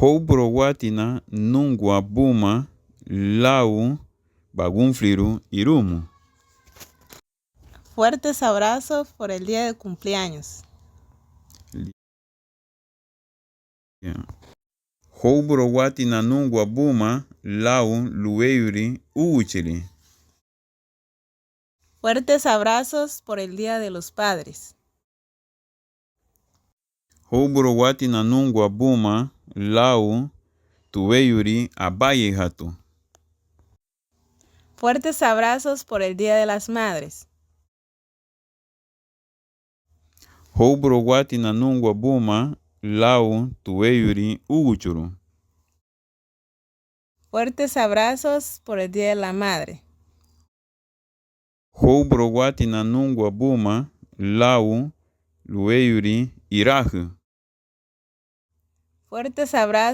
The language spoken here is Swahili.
Houprowatina nungua buma lau bagunfliru irumu. Fuertes abrazos por el día de cumpleaños. Houprowatina nungua buma lau lueuri uguchili. Fuertes abrazos por el día de los padres. Houprowatina nungua buma lau tuweyuri abaye hatu. Fuertes abrazos por el día de las madres. Houprowatina nungua buma lau tuweyuri uguchuru. Fuertes abrazos por el día de la madre. Houprowatina nungua buma lau lueuri irahu. Fuertes abrazos